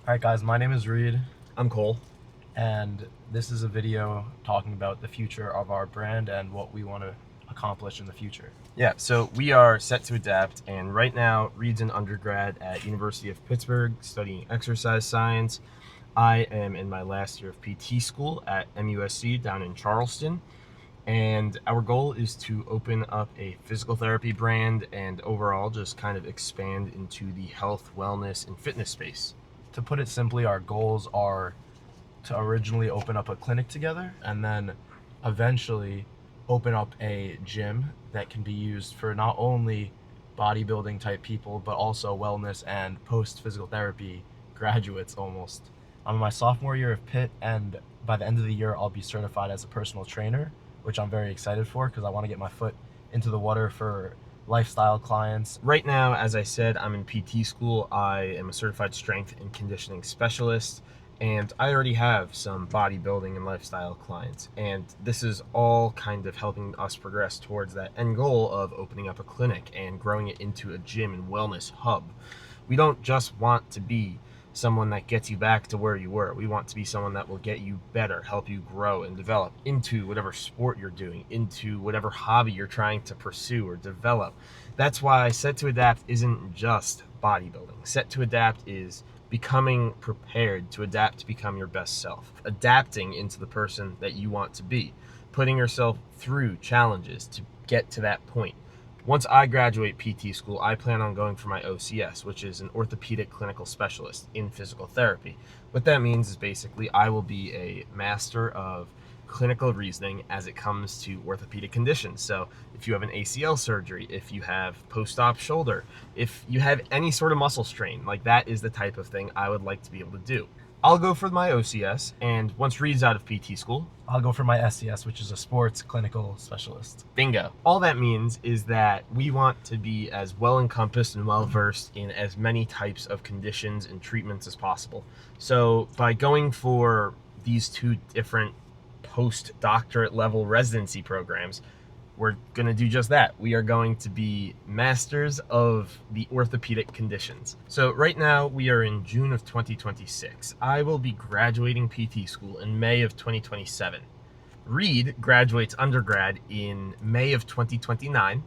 Alright guys, my name is Reed, I'm Cole. and this is a video talking about the future of our brand and what we want to accomplish in the future. Yeah, so we are set to adapt, and right now Reed's an undergrad at University of Pittsburgh studying exercise science. I am in my last year of PT school at MUSC down in Charleston, and our goal is to open up a physical therapy brand and overall just kind of expand into the health, wellness, and fitness space. To put it simply, our goals are to originally open up a clinic together and then eventually open up a gym that can be used for not only bodybuilding type people but also wellness and post physical therapy graduates almost. I'm in my sophomore year of Pitt, and by the end of the year I'll be certified as a personal trainer, which I'm very excited for because I want to get my foot into the water for lifestyle clients. Right now, as I said, I'm in PT school. I am a certified strength and conditioning specialist, and I already have some bodybuilding and lifestyle clients. And this is all kind of helping us progress towards that end goal of opening up a clinic and growing it into a gym and wellness hub. We don't just want to be someone that gets you back to where you were. We want to be someone that will get you better, help you grow and develop into whatever sport you're doing, into whatever hobby you're trying to pursue or develop. That's why Set to Adapt isn't just bodybuilding. Set to Adapt is becoming prepared to adapt to become your best self, adapting into the person that you want to be, putting yourself through challenges to get to that point. Once I graduate PT school, I plan on going for my OCS, which is an orthopedic clinical specialist in physical therapy. What that means is basically I will be a master of clinical reasoning as it comes to orthopedic conditions. So if you have an ACL surgery, if you have post-op shoulder, if you have any sort of muscle strain, like that is the type of thing I would like to be able to do. I'll go for my OCS, and once Reed's out of PT school, I'll go for my SCS, which is a sports clinical specialist. bingo. All that means is that we want to be as well encompassed and well versed in as many types of conditions and treatments as possible. So by going for these two different post-doctorate level residency programs, we're going to do just that. We are going to be masters of the orthopedic conditions. So right now we are in June of 2026. I will be graduating PT school in May of 2027. Reed graduates undergrad in May of 2029,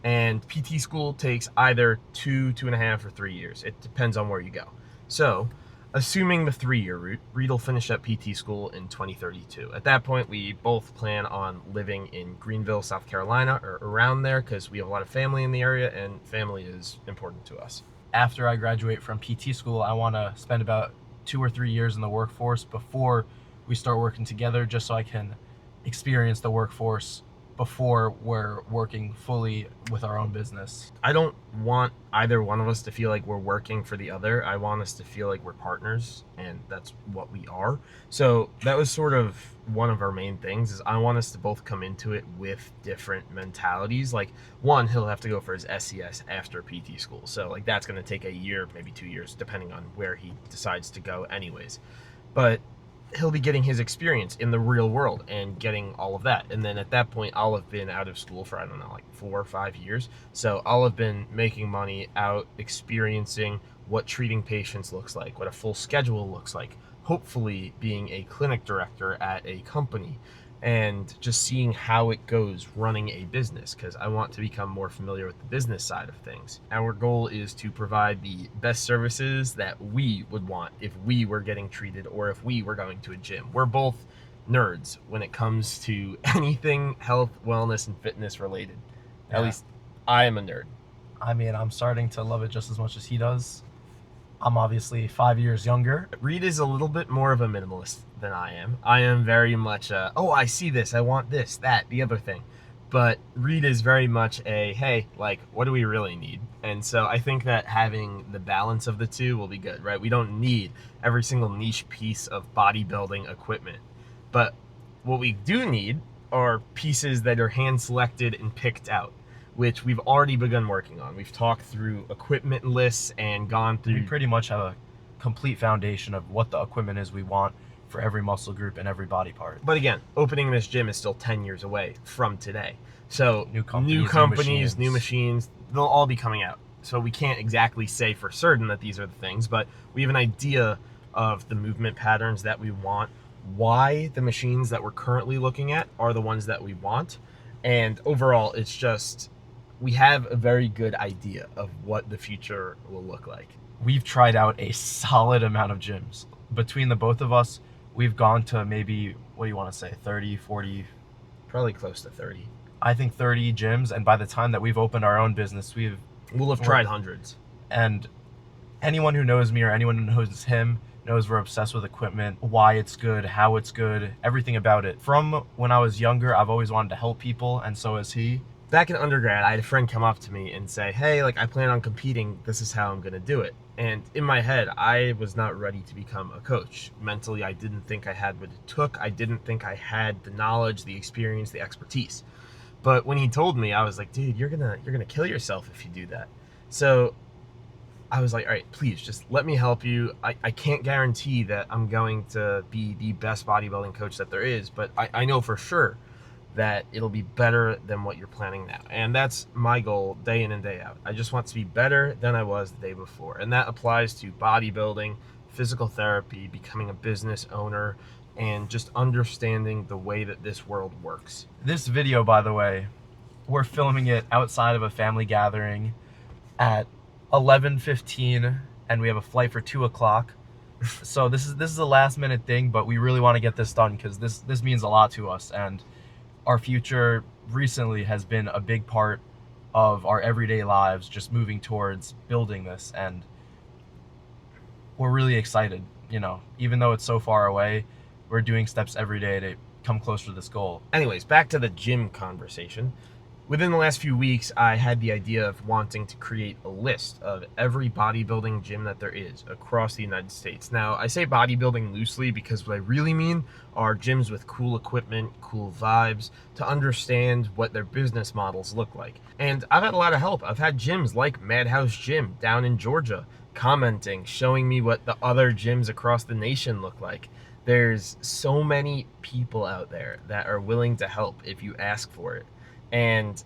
and PT school takes either 2.5, or 3 years. It depends on where you go. So assuming the 3-year route, Reed will finish up PT school in 2032. At that point, we both plan on living in Greenville, South Carolina, or around there, because we have a lot of family in the area, and family is important to us. After I graduate from PT school, I want to spend about 2 or 3 years in the workforce before we start working together, just so I can experience the workforce before we're working fully with our own business. I don't want either one of us to feel like we're working for the other. I want us to feel like we're partners, and that's what we are. So that was sort of one of our main things, is I want us to both come into it with different mentalities. Like, one, he'll have to go for his SCS after PT school. So like that's going to take a year, maybe 2 years, depending on where he decides to go anyways. But he'll be getting his experience in the real world and getting all of that. And then at that point, I'll have been out of school for, I don't know, like 4 or 5 years. So I'll have been making money out, experiencing what treating patients looks like, what a full schedule looks like, hopefully being a clinic director at a company, and just seeing how it goes running a business, because I want to become more familiar with the business side of things. Our goal is to provide the best services that we would want if we were getting treated or if we were going to a gym. We're both nerds when it comes to anything health, wellness, and fitness related. At least I am a nerd. I mean, I'm starting to love it just as much as he does. I'm obviously 5 years younger. Reed is a little bit more of a minimalist than I am. I am very much oh, I see this, I want this, that, the other thing. But Reed is very much a, hey, like, what do we really need? And so I think that having the balance of the two will be good, right? We don't need every single niche piece of bodybuilding equipment. But what we do need are pieces that are hand-selected and picked out, which we've already begun working on. We've talked through equipment lists and gone through... We pretty much have a complete foundation of what the equipment is we want for every muscle group and every body part. But again, opening this gym is still 10 years away from today. So New companies, new machines, they'll all be coming out. So we can't exactly say for certain that these are the things, but we have an idea of the movement patterns that we want, why the machines that we're currently looking at are the ones that we want. And overall, it's just, we have a very good idea of what the future will look like. We've tried out a solid amount of gyms. Between the both of us, we've gone to maybe, what do you want to say, 30, 40, Probably close to 30. I think 30 gyms. And by the time that we've opened our own business, We'll have tried hundreds. and anyone who knows me or anyone who knows him knows we're obsessed with equipment, why it's good, how it's good, everything about it. From when I was younger, I've always wanted to help people, and so has he. Back in undergrad, I had a friend come up to me and say, hey, like, I plan on competing. This is how I'm going to do it. And in my head, I was not ready to become a coach. Mentally, I didn't think I had what it took. I didn't think I had the knowledge, the experience, the expertise. But when he told me, I was like, dude, you're gonna kill yourself if you do that. So I was like, all right, please just let me help you. I can't guarantee that I'm going to be the best bodybuilding coach that there is, but I know for sure that it'll be better than what you're planning now. And that's my goal day in and day out. I just want to be better than I was the day before. And that applies to bodybuilding, physical therapy, becoming a business owner, and just understanding the way that this world works. This video, by the way, we're filming it outside of a family gathering at 11:15, and we have a flight for 2 o'clock. So this is a last minute thing, but we really want to get this done because this means a lot to us, and our future recently has been a big part of our everyday lives, just moving towards building this, and we're really excited. You know, even though it's so far away, we're doing steps every day to come closer to this goal. Anyways, back to the gym conversation. Within the last few weeks, I had the idea of wanting to create a list of every bodybuilding gym that there is across the United States. Now, I say bodybuilding loosely because what I really mean are gyms with cool equipment, cool vibes, to understand what their business models look like. And I've had a lot of help. I've had gyms like Madhouse Gym down in Georgia commenting, showing me what the other gyms across the nation look like. There's so many people out there that are willing to help if you ask for it. And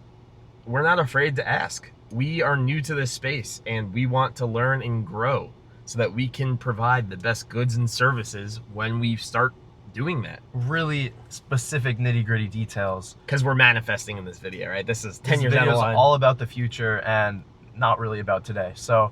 we're not afraid to ask. We are new to this space and we want to learn and grow so that we can provide the best goods and services when we start doing that. Really specific nitty-gritty details. Because we're manifesting in this video, right? This is 10 This years down video the is line. all about the future and not really about today. So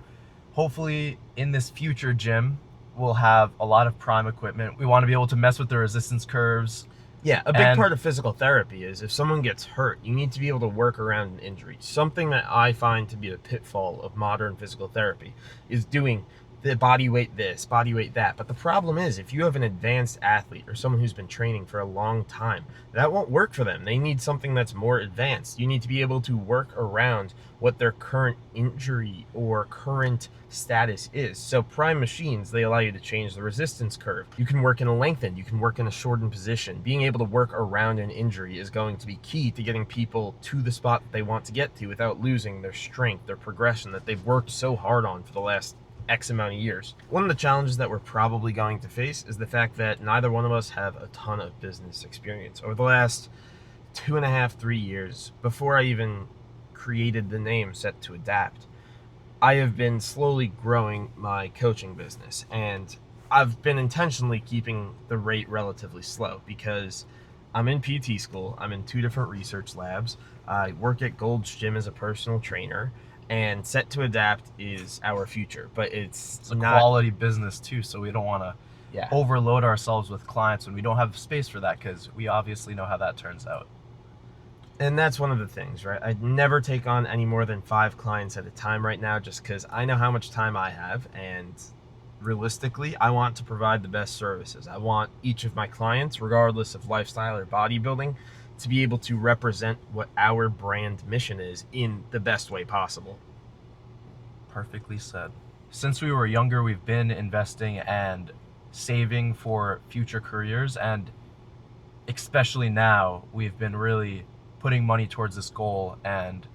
hopefully in this future gym, we'll have a lot of prime equipment. We want to be able to mess with the resistance curves. Yeah, a big And- part of physical therapy is if someone gets hurt, you need to be able to work around an injury. Something that I find to be a pitfall of modern physical therapy is doing the body weight this, body weight that. But the problem is, if you have an advanced athlete or someone who's been training for a long time, that won't work for them. They need something that's more advanced. You need to be able to work around what their current injury or current status is. So prime machines, they allow you to change the resistance curve. You can work in a lengthened, you can work in a shortened position. Being able to work around an injury is going to be key to getting people to the spot that they want to get to without losing their strength, their progression that they've worked so hard on for the last X amount of years. One of the challenges that we're probably going to face is the fact that neither one of us have a ton of business experience. Over the last 2.5, 3 years, before I even created the name Set to Adapt, I have been slowly growing my coaching business, and I've been intentionally keeping the rate relatively slow because I'm in PT school, I'm in 2 different research labs, I work at Gold's Gym as a personal trainer, and Set to Adapt is our future, but It's a not quality business too, so we don't want to yeah. overload ourselves with clients when we don't have space for that, because we obviously know how that turns out. And that's one of the things, right? I'd never take on any more than 5 clients at a time right now just because I know how much time I have, and realistically, I want to provide the best services. I want each of my clients, regardless of lifestyle or bodybuilding, to be able to represent what our brand mission is in the best way possible. Perfectly said. Since we were younger, we've been investing and saving for future careers, and especially now, we've been really putting money towards this goal, and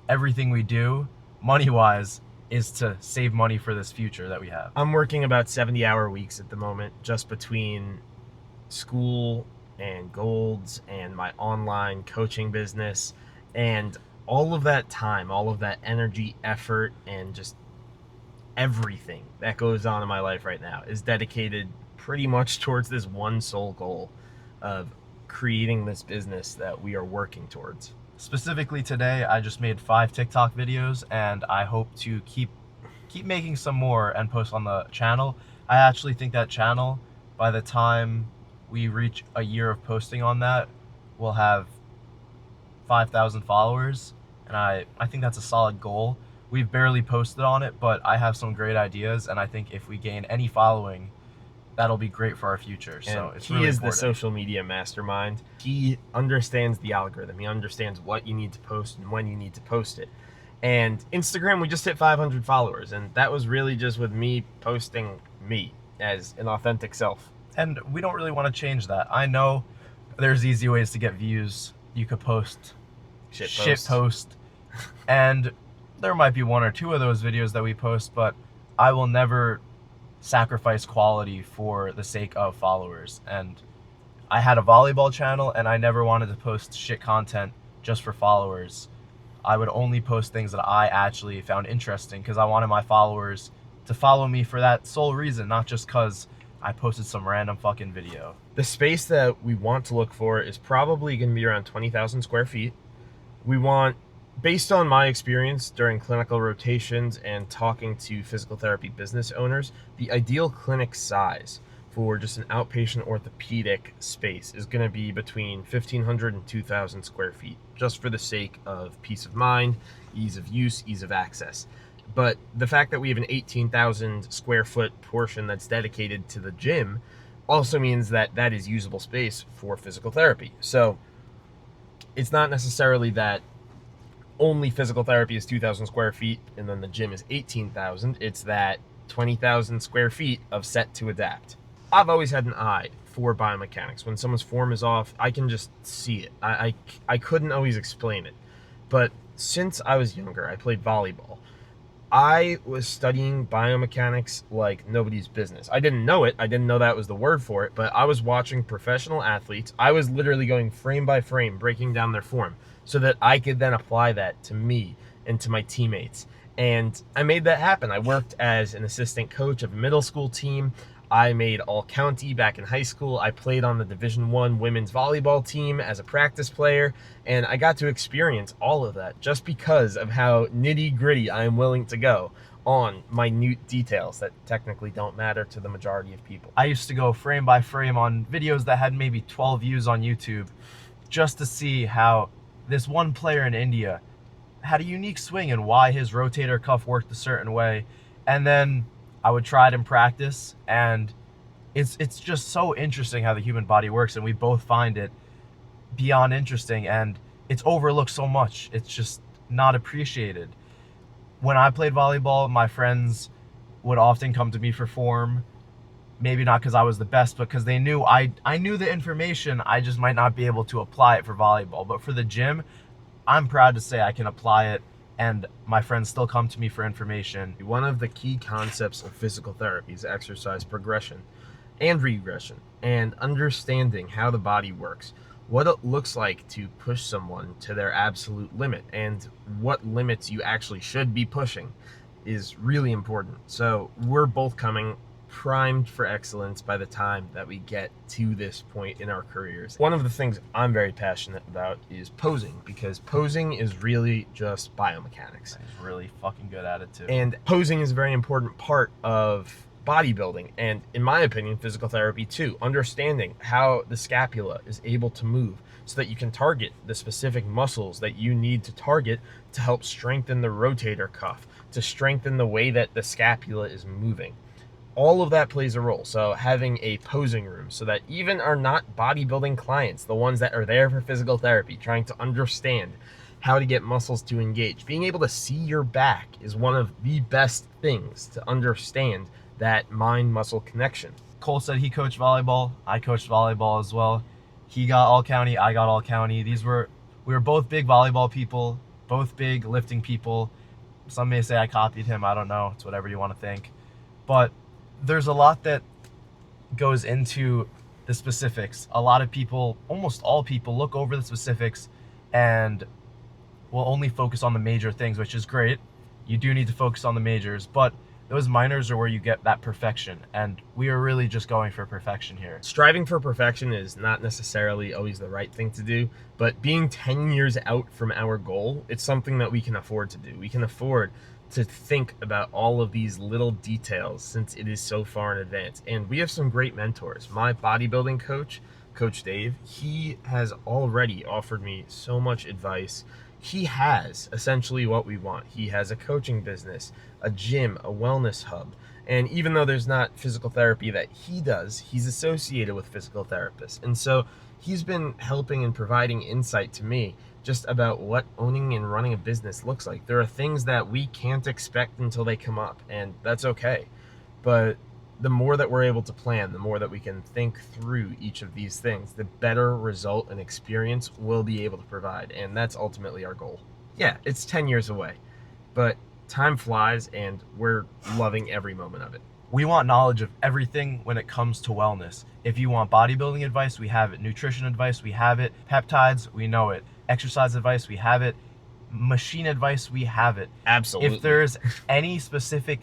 everything we do, money-wise, is to save money for this future that we have. I'm working about 70-hour weeks at the moment, just between school and Golds and my online coaching business. And all of that time, all of that energy, effort, and just everything that goes on in my life right now is dedicated pretty much towards this one sole goal of creating this business that we are working towards. Specifically today, I just made 5 TikTok videos, and I hope to keep making some more and post on the channel. I actually think that channel, by the time we reach a year of posting on that, will have 5,000 followers, and I think that's a solid goal. We've barely posted on it, but I have some great ideas, and I think if we gain any following, that'll be great for our future. So And it's he really is important. the social media mastermind. He understands the algorithm. He understands what you need to post and when you need to post it. And Instagram, we just hit 500 followers, and that was really just with me posting me as an authentic self. And we don't really want to change that. I know there's easy ways to get views. You could post shit post, and there might be 1 or 2 of those videos that we post, but I will never sacrifice quality for the sake of followers. And I had a volleyball channel, and I never wanted to post shit content just for followers. I would only post things that I actually found interesting, because I wanted my followers to follow me for that sole reason, not just because I posted some random fucking video. The space that we want to look for is probably going to be around 20,000 square feet. We want, based on my experience during clinical rotations and talking to physical therapy business owners, the ideal clinic size for just an outpatient orthopedic space is going to be between 1,500 and 2,000 square feet, just for the sake of peace of mind, ease of use, ease of access. But the fact that we have an 18,000 square foot portion that's dedicated to the gym also means that that is usable space for physical therapy. So it's not necessarily that only physical therapy is 2,000 square feet and then the gym is 18,000. It's that 20,000 square feet of set to adapt. I've always had an eye for biomechanics. When someone's form is off, I can just see it. I couldn't always explain it. But since I was younger, I played volleyball. I was studying biomechanics like nobody's business. I didn't know it. I didn't know that was the word for it, but I was watching professional athletes. I was literally going frame by frame, breaking down their form so that I could then apply that to me and to my teammates. And I made that happen. I worked as an assistant coach of a middle school team. I made all county back in high school. I played on the Division I women's volleyball team as a practice player, and I got to experience all of that just because of how nitty gritty I am willing to go on minute details that technically don't matter to the majority of people. I used to go frame by frame on videos that had maybe 12 views on YouTube just to see how this one player in India had a unique swing and why his rotator cuff worked a certain way. And then I would try it in practice, and it's just so interesting how the human body works, and we both find it beyond interesting, and it's overlooked so much. It's just not appreciated. When I played volleyball, my friends would often come to me for form, maybe not because I was the best, but because they knew I knew the information. I just might not be able to apply it for volleyball. But for the gym, I'm proud to say I can apply it, and my friends still come to me for information. One of the key concepts of physical therapy is exercise progression and regression, and understanding how the body works, what it looks like to push someone to their absolute limit, and what limits you actually should be pushing is really important. So we're both coming primed for excellence by the time that we get to this point in our careers. One of the things I'm very passionate about is posing, because posing is really just biomechanics. He's really fucking good at it too. And posing is a very important part of bodybuilding, and in my opinion, physical therapy too. Understanding how the scapula is able to move so that you can target the specific muscles that you need to target to help strengthen the rotator cuff, to strengthen the way that the scapula is moving. All of that plays a role. So having a posing room so that even our not bodybuilding clients, the ones that are there for physical therapy, trying to understand how to get muscles to engage, being able to see your back is one of the best things to understand that mind-muscle connection. Cole said he coached volleyball. I coached volleyball as well. He got all county, I got all county. We were both big volleyball people, both big lifting people. Some may say I copied him. I don't know. It's whatever you want to think. But there's a lot that goes into the specifics. A lot of people, almost all people, look over the specifics and will only focus on the major things, which is great. You do need to focus on the majors, but those minors are where you get that perfection, and we are really just going for perfection here. Striving for perfection is not necessarily always the right thing to do, but being 10 years out from our goal, it's something that we can afford to do. We can afford to think about all of these little details since it is so far in advance. And we have some great mentors. My bodybuilding coach, Coach Dave, he has already offered me so much advice. He has essentially what we want. He has a coaching business, a gym, a wellness hub. And even though there's not physical therapy that he does, he's associated with physical therapists. And so he's been helping and providing insight to me just about what owning and running a business looks like. There are things that we can't expect until they come up, and that's okay. But the more that we're able to plan, the more that we can think through each of these things, the better result and experience we'll be able to provide. And that's ultimately our goal. Yeah, it's 10 years away, but time flies and we're loving every moment of it. We want knowledge of everything when it comes to wellness. If you want bodybuilding advice, we have it. Nutrition advice, we have it. Peptides, we know it. Exercise advice, we have it. Machine advice, we have it. Absolutely. If there's any specific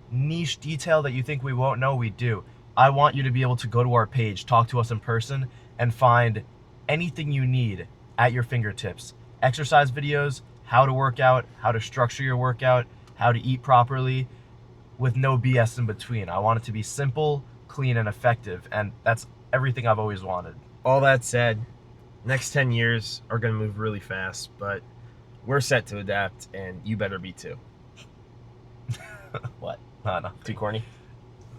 niche detail that you think we won't know, we do. I want you to be able to go to our page, talk to us in person, and find anything you need at your fingertips. Exercise videos, how to work out, how to structure your workout, how to eat properly, with no BS in between. I want it to be simple, clean, and effective, and that's everything I've always wanted. All that said, next 10 years are going to move really fast, but we're set to adapt, and you better be too. What? No. Too corny?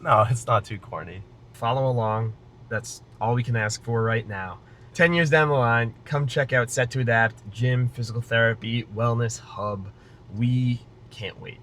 No, it's not too corny. Follow along. That's all we can ask for right now. 10 years down the line, come check out Set to Adapt, gym, physical therapy, wellness hub. We can't wait.